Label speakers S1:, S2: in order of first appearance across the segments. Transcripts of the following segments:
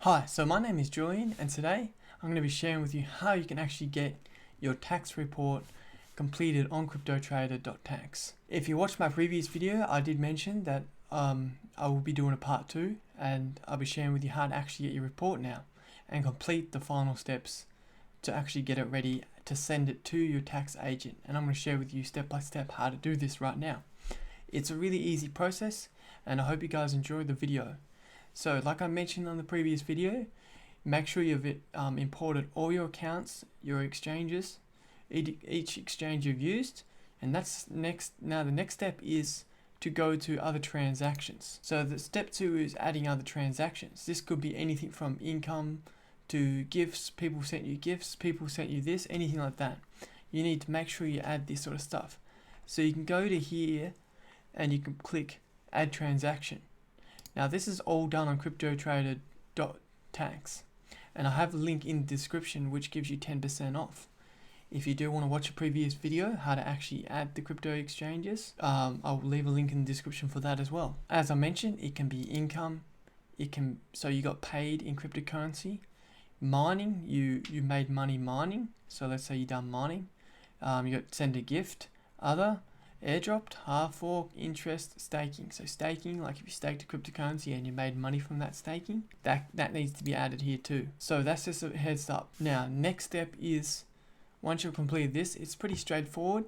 S1: Hi, so my name is Julian and today I'm going to be sharing with you how you can actually get your tax report completed on CryptoTrader.tax. If you watched my previous video, I did mention that I will be doing a part 2 and I'll be sharing with you how to actually get your report now and complete the final steps to actually get it ready to send it to your tax agent. And I'm going to share with you step by step how to do this right now. It's a really easy process and I hope you guys enjoy the video. So like I mentioned on the previous video, make sure you've imported all your accounts, your exchanges, each exchange you've used, and that's next. Now the next step is to go to other transactions. So the step 2 is adding other transactions. This could be anything from income to gifts, people sent you gifts, people sent you this, anything like that. You need to make sure you add this sort of stuff. So you can go to here and you can click add transaction. Now this is all done on CryptoTrader.tax and I have a link in the description which gives you 10% off. If you do want to watch a previous video how to actually add the crypto exchanges, I'll leave a link in the description for that as well. As I mentioned, it can be income, so you got paid in cryptocurrency. Mining, you made money mining, so let's say you done mining. You got send a gift, other, airdropped, half fork, interest, staking. So staking, like if you staked a cryptocurrency and you made money from that staking, that needs to be added here too. So that's just a heads up. Now next step is, once you've completed this, it's pretty straightforward.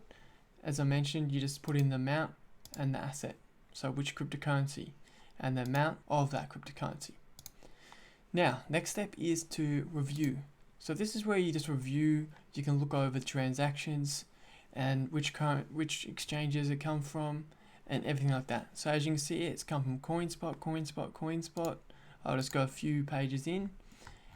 S1: As I mentioned, you just put in the amount and the asset. So which cryptocurrency and the amount of that cryptocurrency. Now next step is to review. So this is where you just review, you can look over the transactions and which exchanges it come from and everything like that. So as you can see, it's come from CoinSpot. I'll just go a few pages in.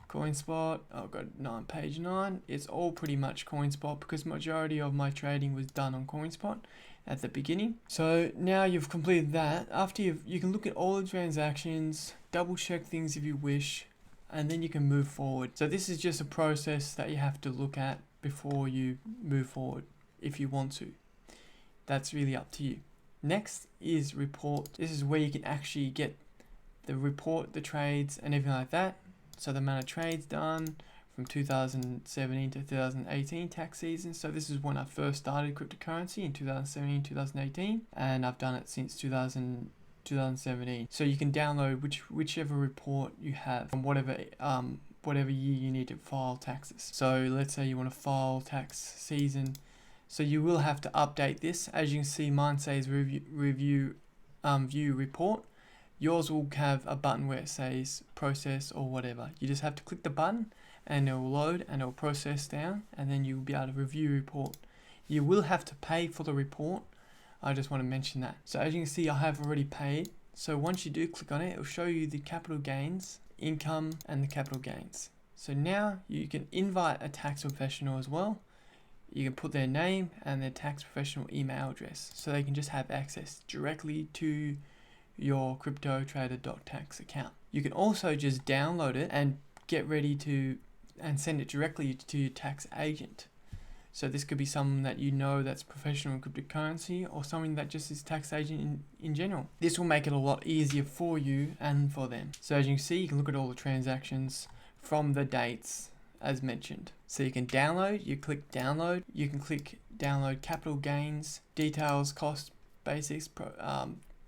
S1: CoinSpot, I'll go to page 9. It's all pretty much CoinSpot because majority of my trading was done on CoinSpot at the beginning. So now you've completed that. After you can look at all the transactions, double check things if you wish, and then you can move forward. So this is just a process that you have to look at before you move forward. If you want to, that's really up to you. Next is report. This is where you can actually get the report, the trades and everything like that. So the amount of trades done from 2017 to 2018 tax season. So this is when I first started cryptocurrency in 2017, 2018, and I've done it since 2017. So you can download whichever report you have from whatever year you need to file taxes. So let's say you want to file tax season. So you will have to update this. As you can see, mine says view report. Yours will have a button where it says process or whatever. You just have to click the button and it will load and it will process down and then you'll be able to review report. You will have to pay for the report. I just want to mention that. So as you can see, I have already paid. So once you do click on it, it will show you the capital gains, income and the capital gains. So now you can invite a tax professional as well. You can put their name and their tax professional email address so they can just have access directly to your CryptoTrader.tax account. You can also just download it and get ready to send it directly to your tax agent. So this could be someone that you know that's professional in cryptocurrency or someone that just is tax agent in general. This will make it a lot easier for you and for them. So as you can see, you can look at all the transactions from the dates as mentioned. So you can download, you click download, you can click download capital gains, details, cost, basics,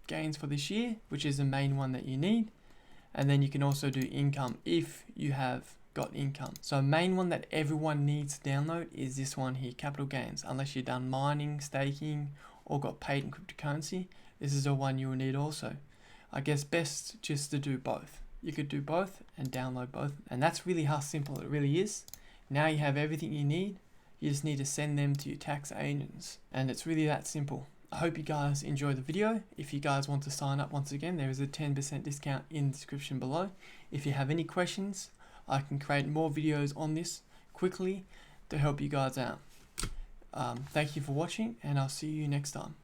S1: gains for this year, which is the main one that you need. And then you can also do income if you have got income. So main one that everyone needs to download is this one here, capital gains. Unless you've done mining, staking, or got paid in cryptocurrency, this is the one you will need also. I guess best just to do both. You could do both and download both. And that's really how simple it really is. Now you have everything you need. You just need to send them to your tax agents. And it's really that simple. I hope you guys enjoy the video. If you guys want to sign up, once again, there is a 10% discount in the description below. If you have any questions, I can create more videos on this quickly to help you guys out. Thank you for watching and I'll see you next time.